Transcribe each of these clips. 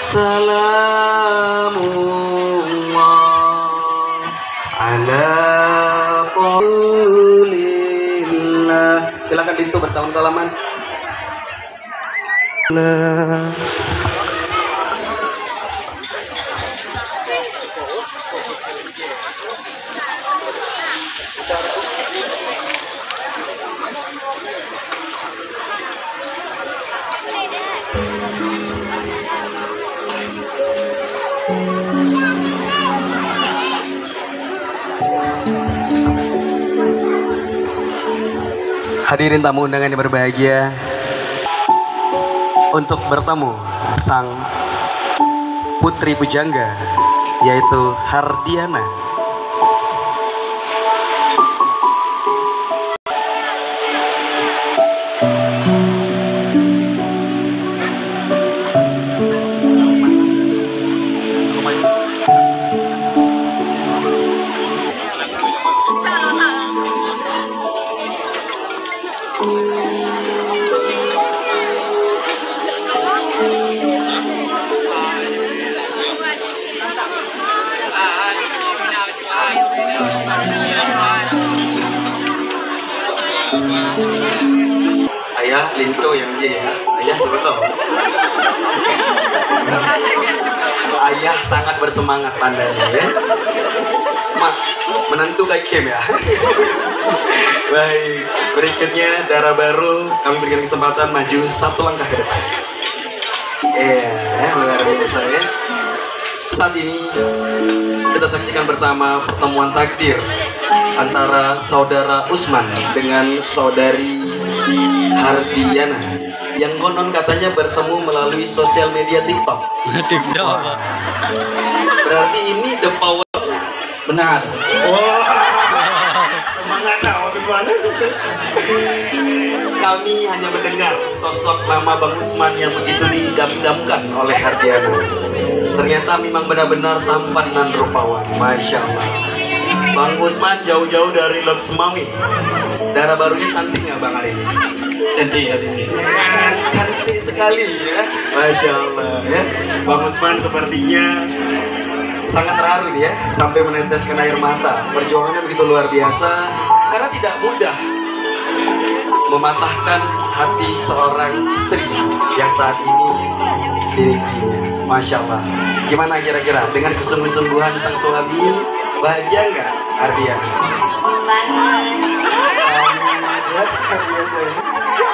Salamullah ala qaulillah. Silakan Dinto bersalam-salaman. Hadirin tamu undangan yang berbahagia, untuk bertemu sang putri pujangga yaitu Hardiana. Ayah Linto yang dia ya, ayah sebetulnya. Ayah sangat bersemangat tandanya ya. Mak, menantu kayak Kim ya. Baik, berikutnya darah baru, kami berikan kesempatan maju satu langkah ke depan. Luar biasa ya. Saat ini kita saksikan bersama pertemuan takdir antara saudara Usman dengan saudari Hardiana yang konon katanya bertemu melalui sosial media TikTok. Berarti ini the power. Benar. Wah, semangat kau Usman. Kami hanya mendengar sosok nama Bang Usman yang begitu diidam-idamkan oleh Hardiana. Ternyata memang benar-benar tampan dan rupawan. Masya Allah. Bang Usman jauh-jauh dari Loksmawi. Darah barunya cantik nggak Bang hari ini? Cantik hari ini. Cantik sekali ya. Masya Allah ya. Bang Usman sepertinya sangat terharu ya, sampai meneteskan air mata. Perjuangannya begitu luar biasa karena tidak mudah mematahkan hati seorang istri yang saat ini dinikahinya. Masya Allah. Gimana kira-kira dengan kesungguh-sungguhan sang suami, bahagia nggak Ardian? Banget.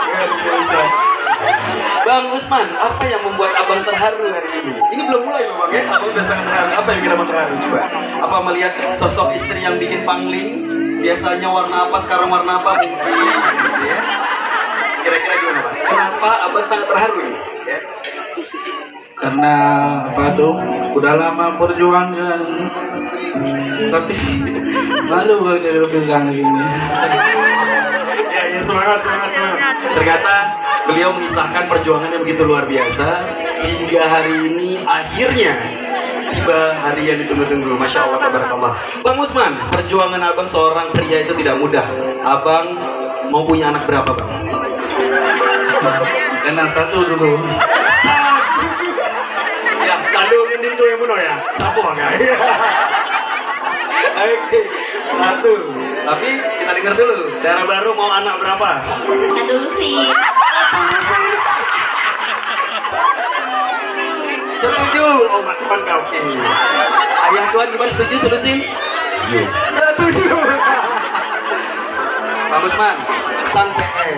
Luar biasa. Bang Usman, apa yang membuat abang terharu hari ini? Ini belum mulai loh Bang ya, abang udah sangat terharu. Apa yang bikin abang terharu coba? Apa melihat sosok istri yang bikin pangling? Biasanya warna apa, sekarang warna apa mungkin? Ya? Kira-kira gimana Bang? Kenapa abang sangat terharu nih? Ya? Karena apa tuh? Udah lama perjuangan, tapi malu kalau cewek bilang gini. Ya semangat. Ternyata beliau mengisahkan perjuangannya begitu luar biasa hingga hari ini akhirnya tiba hari yang ditunggu-tunggu. Masya Allah, tabarakallah. Bang Usman, perjuangan abang seorang pria itu tidak mudah. Abang mau punya anak berapa Bang? Karena satu dulu. Satu. Ya, lalu ingin itu yang benar ya. Tapo enggak? Oke, satu. Tapi kita dengar dulu. Darah baru mau anak berapa? Satu sih. Setuju. Oh, mantap kau. Oke. Ayah tuan gimana, setuju selusin? Iya. Setuju. Bang Usman, santai.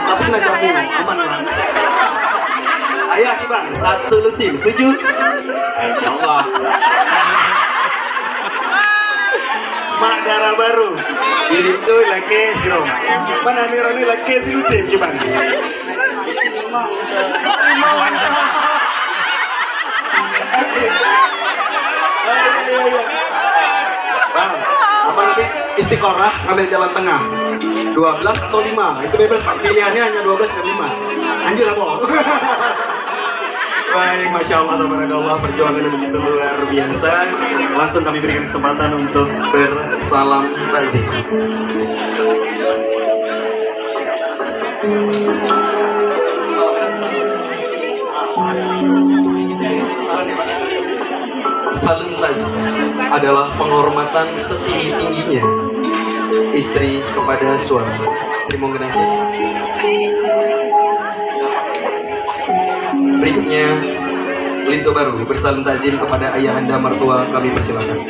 Tapi nggak jamu, aman. Ayah gimana? Satu lusin, setuju? Ya Allah. Mak darah baru. Ini tuh laki zero. Mana nih Roni laki lusin gimana? Bang, apa nanti istiqorah ngambil jalan tengah 12 atau 5 itu bebas Pak, pilihannya hanya 12 dan 5. Anjir apa? Baik, Masya Allah, tabarakallah, perjuangan yang begitu luar biasa. Langsung kami berikan kesempatan untuk bersalam takziah. Salim Tazim adalah penghormatan setinggi-tingginya istri kepada suami. Terima kasih. Berikutnya Linto Baru bersalim takzim kepada ayahanda mertua, kami persilakan.